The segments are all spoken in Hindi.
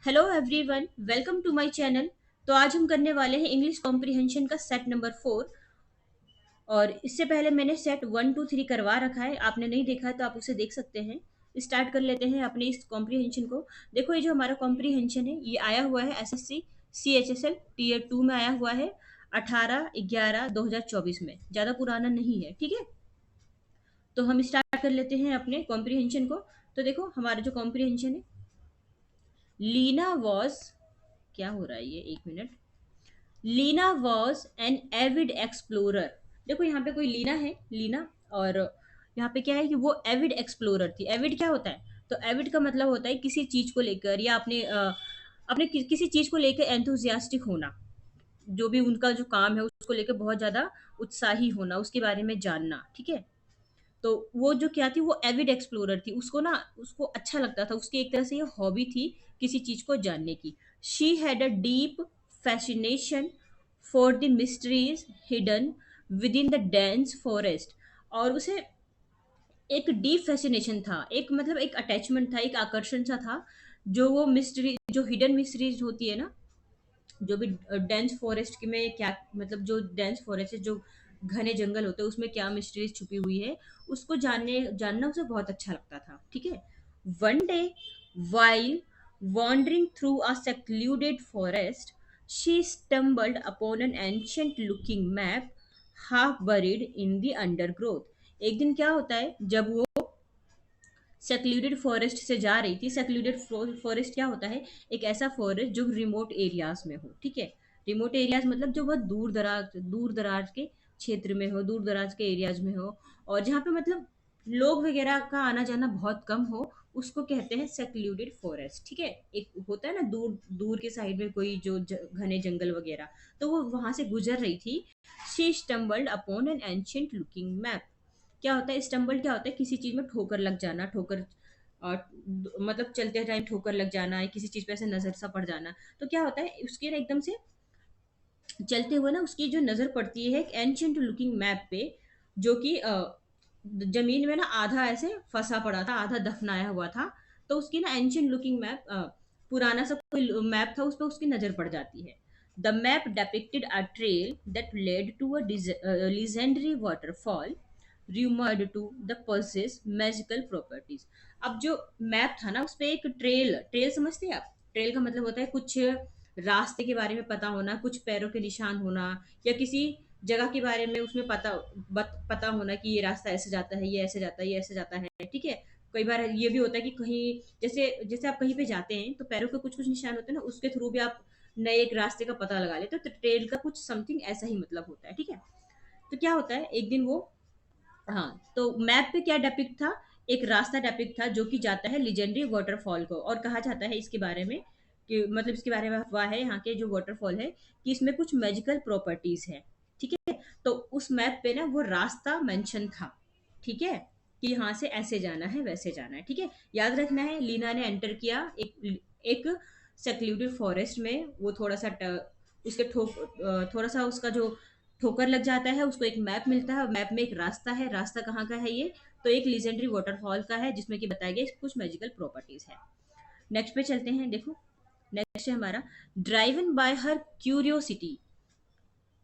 Hello everyone, welcome to my channel. तो आज हम करने वाले हैं इंग्लिश कॉम्प्रिहेंशन का सेट नंबर 4। और इससे पहले मैंने सेट 1 2 3 करवा रखा है। आपने नहीं देखा है तो आप उसे देख सकते हैं। स्टार्ट कर लेते हैं अपने इस कॉम्प्रिहेंशन को। देखो, ये जो हमारा कॉम्प्रिहेंशन है ये आया हुआ है एसएससी CHSL टीयर 2 में आया हुआ है 18/11/2024 में। ज़्यादा पुराना नहीं है, ठीक है। तो हम स्टार्ट कर लेते हैं अपने कॉम्प्रिहेंशन को। तो देखो, हमारा जो कॉम्प्रिहेंशन है, लीना वॉज, क्या हो रहा है ये, एक minute. Lena was an avid explorer. देखो, यहाँ पे कोई लीना है, लीना। और यहाँ पे क्या है कि वो एविड एक्सप्लोरर थी। एविड क्या होता है? तो एविड का मतलब होता है किसी चीज को लेकर, या अपने किसी चीज को लेकर एंथुजियास्टिक होना। जो भी उनका जो काम है उसको लेकर बहुत ज्यादा उत्साही होना, उसके बारे में जानना, ठीक है। तो वो जो क्या थी, वो एविड एक्सप्लोरर थी। उसको अच्छा लगता था, उसकी एक तरह से ये हॉबी थी किसी चीज को जानने की। She had a deep fascination for the mysteries hidden with in the dense forest. और उसे एक डीप फैसिनेशन था, एक मतलब एक अटैचमेंट था, एक आकर्षण सा था। जो वो मिस्ट्री, जो हिडन मिस्ट्रीज होती है ना, जो भी डेंस फॉरेस्ट में क्या मतलब, जो डेंस फॉरेस्ट है, जो घने जंगल होते हैं, उसमें क्या मिस्ट्रीज छुपी हुई है, उसको जानना उसे बहुत अच्छा लगता था, ठीक है। One day, while wandering through a secluded forest, she stumbled upon an ancient looking map half buried in the undergrowth। एक दिन क्या होता है, जब वो सेक्लूडेड फॉरेस्ट से जा रही थी। सेक्लूडेड फॉरेस्ट क्या होता है? एक ऐसा फॉरेस्ट जो रिमोट एरियाज में हो, ठीक है। रिमोट एरियाज मतलब जो बहुत दूर दराज के क्षेत्र में हो, दूर दराज के एरियाज में हो, और जहाँ पे मतलब लोग वगैरह का आना जाना बहुत कम हो, उसको कहते हैं सेक्लूडेड फॉरेस्ट, ठीक है। एक होता है ना, दूर दूर के साइड में कोई जो घने जंगल वगैरह। तो वो वहां से गुजर रही थी। She stumbled upon an ancient looking map. क्या होता है स्टम्बल? क्या होता है? किसी चीज में ठोकर लग जाना, ठोकर मतलब चलते टाइम ठोकर लग जाना, या किसी चीज पे ऐसे नजर सा पड़ जाना। तो क्या होता है, उसके ना एकदम से चलते हुए ना उसकी जो नजर पड़ती है एक एंशियंट लुकिंग मैप पे, जो कि जमीन में ना आधा ऐसे फंसा पड़ा था, आधा दफनाया हुआ था। तो उसकी ना एंशियंट लुकिंग मैप, पुराना सा कोई मैप था, उस पर उसकी नजर पड़ जाती है। The map depicted a trail that led to a legendary waterfall rumored to the possess magical properties। अब जो मैप था ना, उस पे एक ट्रेल, ट्रेल समझते हैं आप? ट्रेल का मतलब होता है कुछ रास्ते के बारे में पता होना, कुछ पैरों के निशान होना, या किसी जगह के बारे में उसमें पता होना कि ये रास्ता ऐसे जाता है, ये ऐसे जाता है, ये ऐसे जाता है, ठीक है। कई बार ये भी होता है कि कहीं, जैसे जैसे आप कहीं पे जाते हैं तो पैरों के कुछ कुछ निशान होते हैं ना, उसके थ्रू भी आप नए एक रास्ते का पता लगा लेते हो। तो ट्रेल का कुछ समथिंग ऐसा ही मतलब होता है, ठीक है। तो क्या होता है, एक दिन वो, हाँ, तो मैप पे क्या डेपिक्ट था? एक रास्ता डेपिक्ट था जो कि जाता है लिजेंडरी वाटरफॉल को। और कहा जाता है इसके बारे में कि मतलब इसके बारे में अफवाह है यहाँ के जो वाटरफॉल है, कि इसमें कुछ मैजिकल प्रॉपर्टीज है, ठीक है। तो उस मैप पे ना वो रास्ता मेंशन था, ठीक है, कि यहाँ से ऐसे जाना है, वैसे जाना है, ठीक है। याद रखना है, लीना ने एंटर किया एक एक सेक्लूडेड फॉरेस्ट में। वो थोड़ा सा उसके थोड़ा सा उसका जो ठोकर लग जाता है, उसको एक मैप मिलता है, और मैप में एक रास्ता है। रास्ता कहाँ का है ये? तो एक लीजेंडरी वाटरफॉल का है, जिसमें कि बताया गया कुछ मैजिकल प्रॉपर्टीज है। नेक्स्ट पे चलते हैं। देखो, नेक्स्ट है हमारा, driven by her curiosity,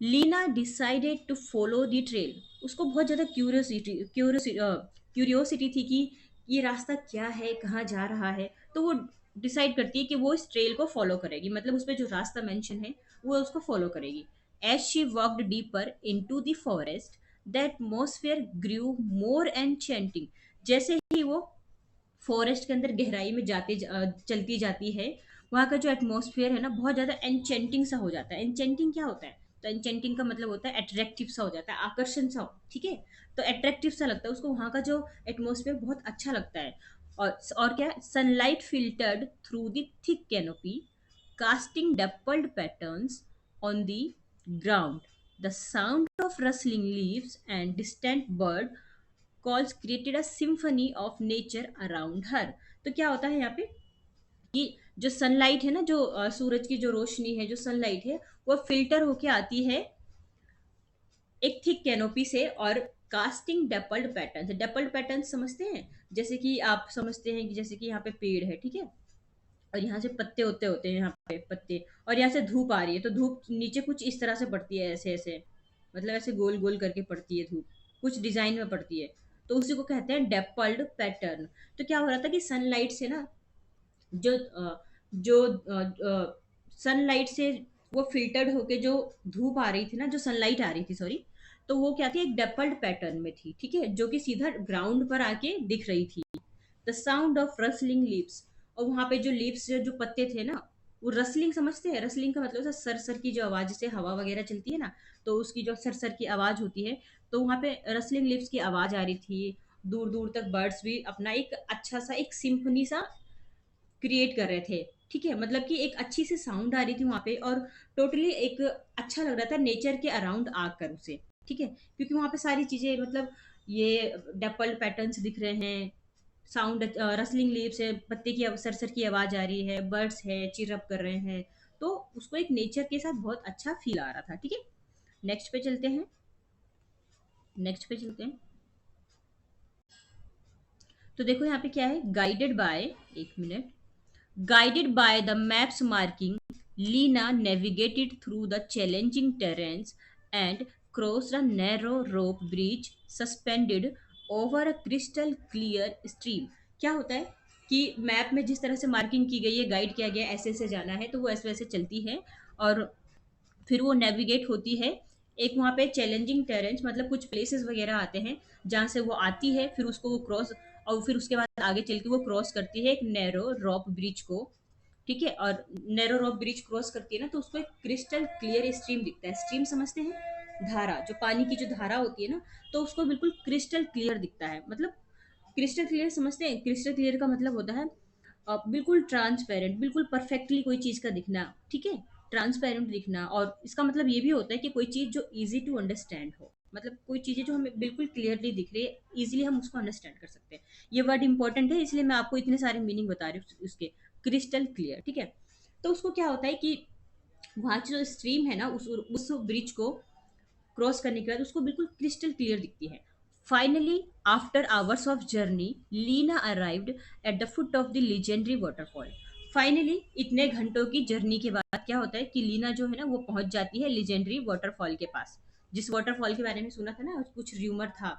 Lena decided to follow the trail. उसको बहुत ज्यादा क्यूरियोसिटी थी कि ये रास्ता क्या है, कहाँ जा रहा है। तो वो डिसाइड करती है कि वो इस ट्रेल को फॉलो करेगी, मतलब उसमें जो रास्ता मेंशन है वो उसको फॉलो करेगी। As she walked deeper into the forest, the atmosphere grew more enchanting. जैसे ही वो फॉरेस्ट के अंदर गहराई में चलती जाती है, वहाँ का जो एटमॉस्फेयर है ना, बहुत ज़्यादा एनचेंटिंग सा हो जाता है। एनचेंटिंग क्या होता है? तो एनचेंटिंग का मतलब होता है अट्रैक्टिव सा हो जाता है, आकर्षण सा हो, ठीक है। तो अट्रैक्टिव सा लगता है उसको, वहाँ का जो एटमॉस्फेयर बहुत अच्छा लगता है। और क्या, sunlight filtered through the thick canopy, casting dappled patterns on the ground, the sound of rustling leaves and distant bird calls created a symphony of nature around her. तो क्या होता है यहाँ पे कि जो सनलाइट है ना, जो सूरज की जो रोशनी है, जो सनलाइट है, वो फिल्टर होके आती है एक थिक कैनोपी से, और कास्टिंग डेपल्ड पैटर्न। डेपल्ड पैटर्न समझते हैं? जैसे कि आप समझते हैं कि जैसे कि यहाँ पे पेड़ है, ठीक है। और यहाँ से पत्ते होते होते हैं, यहाँ पे पत्ते, और यहाँ से धूप आ रही है, तो धूप नीचे कुछ इस तरह से पड़ती है, ऐसे ऐसे, मतलब ऐसे गोल गोल करके पड़ती है धूप, कुछ डिजाइन में पड़ती है। तो उसी को कहते हैं डेप्पल्ड पैटर्न। तो क्या हो रहा था कि सनलाइट से ना, जो जो सनलाइट से वो फ़िल्टर्ड होके जो धूप आ रही थी ना, जो सनलाइट आ रही थी सॉरी, तो वो क्या थी, एक डेप्पल्ड पैटर्न में थी, ठीक है? जो कि सीधा ग्राउंड पर आके दिख रही थी। The sound of rustling leaves, और वहाँ पे जो लीव्स, जो पत्ते थे ना, वो रसलिंग समझते हैं? रसलिंग का मतलब सर सर की जो आवाज़, जैसे हवा वगैरह चलती है ना, तो उसकी जो सर सर की आवाज़ होती है, तो वहाँ पे रसलिंग लीव्स की आवाज़ आ रही थी। दूर-दूर तक बर्ड्स भी अपना एक अच्छा-सा एक सिम्फनी सा क्रिएट कर रहे थे, ठीक है? मतलब कि एक अच्छी सी साउंड आ रही थी वहाँ पे, और टोटली एक अच्छा लग रहा था नेचर के अराउंड आकर उसे, ठीक है? क्योंकि वहाँ पे सारी चीज़ें, मतलब ये डेप्पल्ड पैटर्न्स दिख रहे हैं, साउंड रसलिंग लीव्स है, पत्ते की सर-सर की आवाज़ आ रही है, बर्ड्स है, चिरअप कर रहे हैं, तो उसको एक नेचर के साथ बहुत अच्छा फ़ील आ रहा था, ठीक है? नेक्स्ट पे चलते हैं, नेक्स्ट पे चलते हैं। तो देखो यहाँ पे क्या है, गाइडेड बाय, एक minute, guided by the map's marking, Lena navigated through the challenging terrains and crossed a narrow rope bridge suspended over a crystal clear stream। क्या होता है कि मैप में जिस तरह से मार्किंग की गई है, गाइड किया गया है, ऐसे ऐसे जाना है, तो वो ऐसे वैसे चलती है, और फिर वो नेविगेट होती है। एक वहाँ पे चैलेंजिंग टेरेंस, मतलब कुछ प्लेसेस वगैरह आते हैं जहाँ से वो आती है, फिर उसको वो क्रॉस, और फिर उसके बाद आगे चल के वो क्रॉस करती है एक नैरो रॉक ब्रिज को, ठीक है? और नैरो रॉक ब्रिज क्रॉस करती है ना, तो उसको एक क्रिस्टल क्लियर स्ट्रीम दिखता है। स्ट्रीम समझते हैं? धारा, जो पानी की जो धारा होती है ना, तो उसको बिल्कुल क्रिस्टल क्लियर दिखता है। मतलब क्रिस्टल क्लियर समझते हैं? क्रिस्टल क्लियर का मतलब होता है बिल्कुल ट्रांसपेरेंट, बिल्कुल परफेक्टली कोई चीज़ का दिखना, ठीक है? ट्रांसपेरेंट दिखना, और इसका मतलब ये भी होता है कि कोई चीज़ जो ईज़ी टू अंडरस्टैंड हो। मतलब कोई चीज़ें जो हमें बिल्कुल क्लियरली दिख रही है, ईज़िली हम उसको अंडरस्टैंड कर सकते हैं। ये वर्ड इंपॉर्टेंट है, इसलिए मैं आपको इतने सारे मीनिंग बता रही हूँ उसके। क्रिस्टल क्लियर, ठीक है? तो उसको क्या होता है कि वहाँ की जो स्ट्रीम है ना, उस ब्रिज को क्रॉस करने के बाद उसको बिल्कुल क्रिस्टल क्लियर दिखती है। Finally, after hours of journey, Lena arrived at the foot of the legendary waterfall. Finally, इतने घंटों की जर्नी के बाद क्या होता है कि लीना जो है ना, वो पहुंच जाती है लीजेंडरी वाटरफॉल के पास। जिस वाटरफॉल के बारे में सुना था ना, कुछ र्यूमर था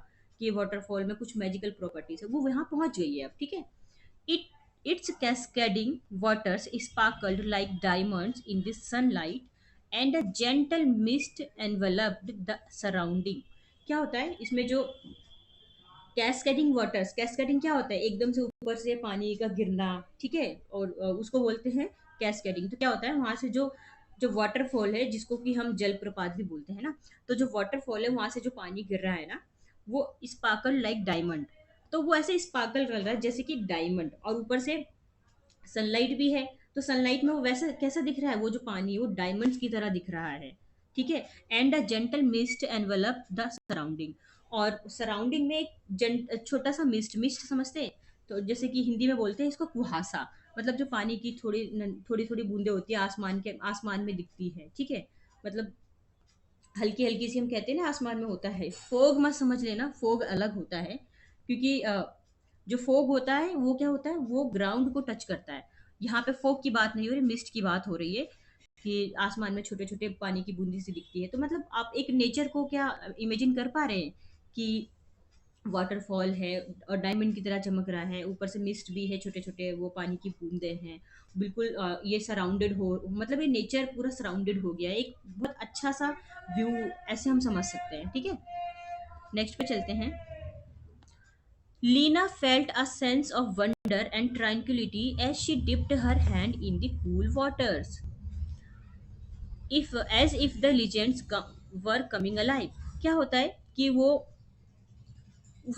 कि वाटरफॉल में कुछ मैजिकल प्रॉपर्टीज है, वो वहां पहुंच गई है अब, ठीक है? It its cascading waters sparkled like diamonds in the sunlight, and a gentle mist enveloped the surrounding। क्या होता है इसमें जो कैस्केडिंग वाटर्स, कैस्केडिंग क्या होता है? एकदम से ऊपर से पानी का गिरना, ठीक है? और उसको बोलते हैं कैस्केडिंग। तो क्या होता है, वहां से जो जो वाटरफॉल है, जिसको कि हम जलप्रपात भी बोलते हैं ना, तो जो वाटरफॉल है वहां से जो पानी गिर रहा है ना, वो स्पार्कल लाइक डायमंड। तो वो ऐसे स्पार्कल कर रहा है जैसे कि डायमंड, और ऊपर से सनलाइट भी है, तो सनलाइट में वो वैसा कैसा दिख रहा है, वो जो पानी है वो डायमंड्स की तरह दिख रहा है, ठीक है? And a gentle mist envelope the surrounding, और सराउंडिंग में एक छोटा सा मिस्ट, मिस्ट समझते हैं? तो जैसे कि हिंदी में बोलते हैं इसको कुहासा, मतलब जो पानी की थोड़ी थोड़ी बूंदे होती है, आसमान में दिखती है, ठीक है? मतलब हल्की हल्की सी, हम कहते हैं ना आसमान में होता है। फोग मत समझ लेना, फोग अलग होता है, क्योंकि जो फोग होता है वो क्या होता है, वो ग्राउंड को टच करता है। यहाँ पे फोग की बात नहीं हो रही, मिस्ट की बात हो रही है, कि आसमान में छोटे छोटे पानी की बूंदी सी दिखती है। तो मतलब आप एक नेचर को क्या इमेजिन कर पा रहे हैं कि वाटरफॉल है और डायमंड की तरह चमक रहा है, ऊपर से मिस्ट भी है, छोटे छोटे वो पानी की बूंदे हैं, बिल्कुल ये सराउंडेड हो, मतलब ये नेचर पूरा सराउंडेड हो गया है, एक बहुत अच्छा सा व्यू, ऐसे हम समझ सकते हैं, ठीक है? नेक्स्ट पे चलते हैं। Lena felt a sense of wonder and tranquillity as she dipped her hand in the cool waters, if as if the legends were coming alive. क्या होता है कि वो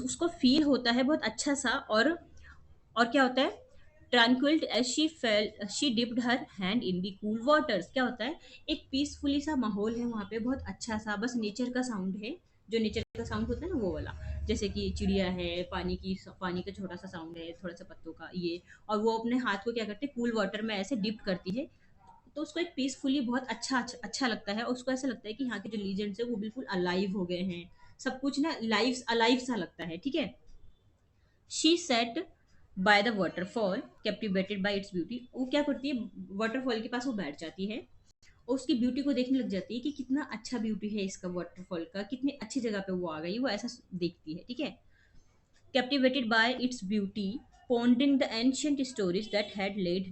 उसको फील होता है बहुत अच्छा सा, और क्या होता है, tranquil as she dipped her hand in the cool waters. क्या होता है, एक पीसफुली सा माहौल है वहाँ पे, बहुत अच्छा सा, बस नेचर का साउंड है, जो नेचर का साउंड होता है ना वो वाला, जैसे कि चिड़िया है, पानी का छोटा सा साउंड है, थोड़ा सा पत्तों का ये, और वो अपने हाथ को क्या करते हैं, कूल वाटर में ऐसे डिप करती है, तो उसको एक पीसफुली बहुत अच्छा लगता है, और उसको ऐसा लगता है कि यहाँ के जो लीजेंड्स है वो बिल्कुल अलाइव हो गए हैं, सब कुछ ना लाइव अलाइव सा लगता है, ठीक है? She said by the waterfall captivated bye its beauty, वो क्या करती है, वाटरफॉल के पास वो बैठ जाती है और उसकी ब्यूटी को देखने लग जाती है कि कितना अच्छा ब्यूटी है इसका, वाटरफॉल का, कितनी अच्छी जगह पे वो आ गई, वो ऐसा देखती है, ठीक है। Captivated bye its beauty, pondering the ancient stories that had led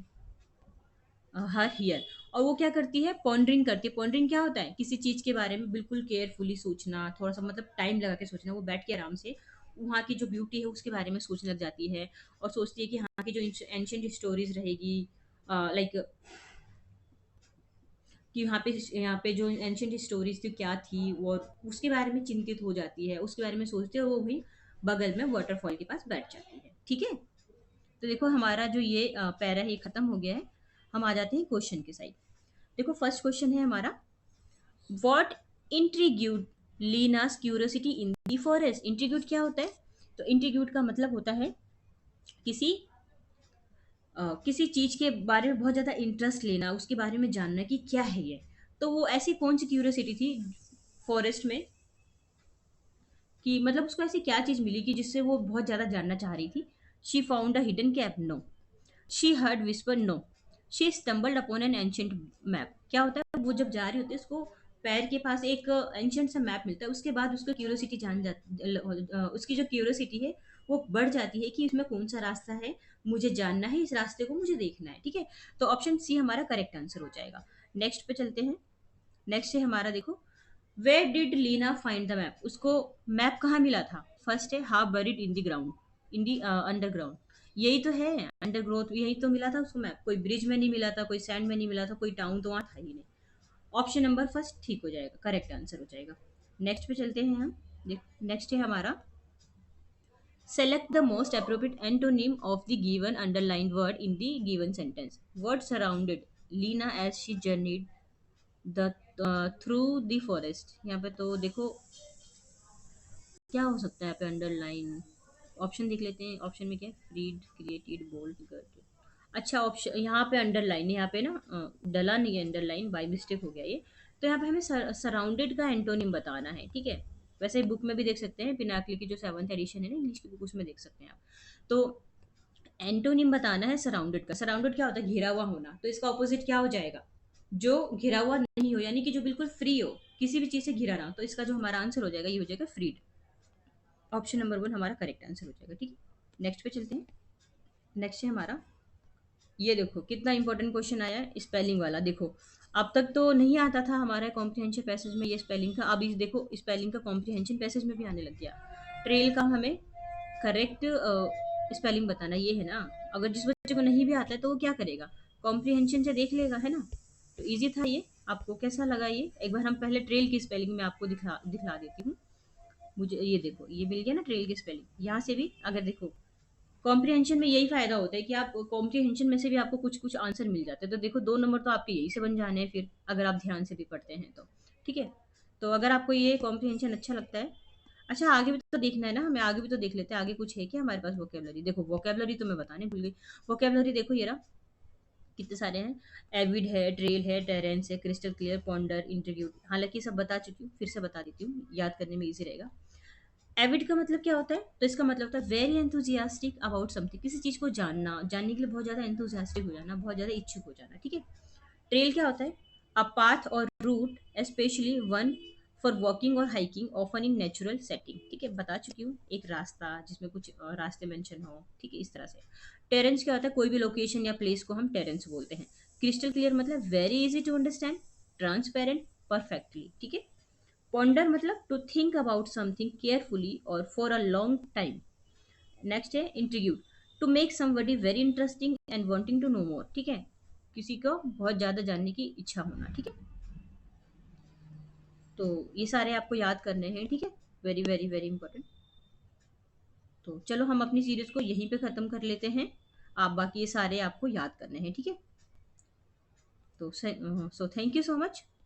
her here, और वो क्या करती है, पॉन्डरिंग करती है। पॉन्डरिंग क्या होता है, किसी चीज के बारे में बिल्कुल केयरफुली सोचना, थोड़ा सा मतलब टाइम लगा के सोचना, वो बैठ के आराम से वहाँ की जो ब्यूटी है उसके बारे में सोचने लग जाती है और सोचती है कि यहाँ की जो एंशियंट स्टोरीज रहेगी, लाइक कि यहाँ पे जो एंशियंट स्टोरीज थी क्या थी, और उसके बारे में चिंतित हो जाती है, उसके बारे में सोचते है, वो भी बगल में वाटरफॉल के पास बैठ जाती है, ठीक है। तो देखो हमारा जो ये पैरा है ये खत्म हो गया है। हम आ जाते हैं क्वेश्चन के साइड। देखो फर्स्ट क्वेश्चन है हमारा, what intrigued Leena's curiosity in the forest. Intrigued क्या होता है, तो इंट्रीग्यूड का मतलब होता है किसी किसी चीज के बारे में बहुत ज्यादा इंटरेस्ट लेना, उसके बारे में जानना कि क्या है ये। तो वो ऐसी कौन सी क्यूरियोसिटी थी फॉरेस्ट में, कि मतलब उसको ऐसी क्या चीज मिली कि जिससे वो बहुत ज्यादा जानना चाह रही थी। She found a hidden cap, no. She heard whisper, no. She stumbled upon an ancient map, क्या होता है, वो जब जा रही होती है उसको पैर के पास एक एंशियंट सा मैप मिलता है, उसके बाद उसका क्यूरियोसिटी जान जा उसकी जो क्यूरियोसिटी है वो बढ़ जाती है कि इसमें कौन सा रास्ता है, मुझे जानना है, इस रास्ते को मुझे देखना है, ठीक है। तो ऑप्शन सी हमारा करेक्ट आंसर हो जाएगा। नेक्स्ट पे चलते हैं। नेक्स्ट है हमारा, देखो, where did Lena find the map, उसको मैप कहाँ मिला था। फर्स्ट है half buried in the ground, in the underground, यही तो है, अंडर ग्रोथ, यही तो मिला था उसको मैप, कोई ब्रिज में नहीं मिला था, कोई सैंड में नहीं मिला था, कोई टाउन तो वहाँ था ही नहीं। ऑप्शन नंबर फर्स्ट ठीक हो जाएगा, करेक्ट आंसर हो जाएगा। नेक्स्ट पे चलते हैं हम। नेक्स्ट है हमारा, select the most appropriate antonym of the given underlined word in the given sentence. Word surrounded Lena as she journeyed the through the forest, यहाँ पे तो देखो क्या हो सकता है यहाँ पे अंडरलाइन। ऑप्शन देख लेते हैं, ऑप्शन में क्या है, फ्रीड, क्रिएटेड, बोल्ड, करके। अच्छा, ऑप्शन यहाँ पे अंडरलाइन, यहाँ पे ना डला नहीं है अंडरलाइन, बाय मिस्टेक हो गया ये। तो यहाँ पे हमें सराउंडेड का एंटोनिम बताना है, ठीक है। वैसे ही बुक में भी देख सकते हैं, पिनाकली की जो 7th एडिशन है ना इंग्लिश की बुक, उसमें देख सकते हैं आप। तो एंटोनिम बताना है सराउंडेड का। सराउंडेड क्या होता है, घिरा हुआ होना, तो इसका ऑपोजिट क्या हो जाएगा, जो घिरा हुआ नहीं हो, यानी कि जो बिल्कुल फ्री हो, किसी भी चीज से घिरा ना हो, तो इसका जो हमारा आंसर हो जाएगा ये हो जाएगा फ्रीड। ऑप्शन नंबर वन हमारा करेक्ट आंसर हो जाएगा, ठीक है। नेक्स्ट पे चलते हैं। नेक्स्ट है हमारा, ये देखो कितना इंपॉर्टेंट क्वेश्चन आया है, स्पेलिंग वाला। देखो अब तक तो नहीं आता था हमारे कॉम्प्रिहेंशन पैसेज में ये स्पेलिंग का, अब इस देखो स्पेलिंग का कॉम्प्रिहेंशन पैसेज में भी आने लग गया। ट्रेल का हमें करेक्ट स्पेलिंग बताना, ये है ना। अगर जिस बच्चे को नहीं भी आता है तो वो क्या करेगा, कॉम्प्रिहेंशन से देख लेगा, है ना। तो इजी था ये। आपको कैसा लगा ये, एक बार हम पहले ट्रेल की स्पेलिंग में आपको दिखला दिखला देती हूँ। मुझे ये देखो, ये मिल गया ना ट्रेल की स्पेलिंग, यहाँ से भी अगर देखो, कॉम्प्रिहेंशन में यही फायदा होता है कि आप कॉम्प्रिहेंशन में से भी आपको कुछ कुछ आंसर मिल जाते हैं। तो देखो 2 नंबर तो आपके यही से बन जाने हैं फिर, अगर आप ध्यान से भी पढ़ते हैं तो, ठीक है। तो अगर आपको ये कॉम्प्रिहेंशन अच्छा लगता है, अच्छा आगे भी तो देखना है ना हमें, आगे भी तो देख लेते हैं, आगे कुछ है क्या हमारे पास वोकेबलरी। देखो वोकेबलरी तो मैं बताने भूल गई। वोकेबलरी देखो ये रहा, कितने सारे हैं, एविड है, ट्रेल है, टेरेंस है, क्रिस्टल क्लियर, पॉन्डर, इंटरव्यू, हालांकि सब बता चुकी हूँ, फिर से बता देती हूँ, याद करने में ईजी रहेगा। एविड का मतलब क्या होता है, तो इसका मतलब होता है वेरी एंथुजियास्टिक अबाउट समथिंग, किसी चीज को जानना, जानने के लिए बहुत ज्यादा एंथुजियास्टिक हो जाना, बहुत ज्यादा इच्छुक हो जाना, ठीक है। ट्रेल क्या होता है, अ पाथ और route specially one for walking और hiking often in natural setting, ठीक है, बता चुकी हूँ, एक रास्ता जिसमें कुछ रास्ते मेंशन हो, ठीक है, इस तरह से। टेरेंस क्या होता है, कोई भी लोकेशन या प्लेस को हम टेरेंस बोलते हैं। क्रिस्टल क्लियर मतलब very easy to understand, transparent, perfectly, ठीक है। पॉन्डर मतलब to think about something carefully और for a long time. Next है intrigue, to make somebody very interesting and wanting to know more, ठीक है, किसी को बहुत ज्यादा जानने की इच्छा होना, ठीक है। तो ये सारे आपको याद करने हैं, ठीक है, वेरी वेरी वेरी इंपॉर्टेंट। तो चलो हम अपनी सीरीज को यहीं पे खत्म कर लेते हैं, आप बाकी ये सारे आपको याद करने हैं, ठीक है। तो so thank you so much.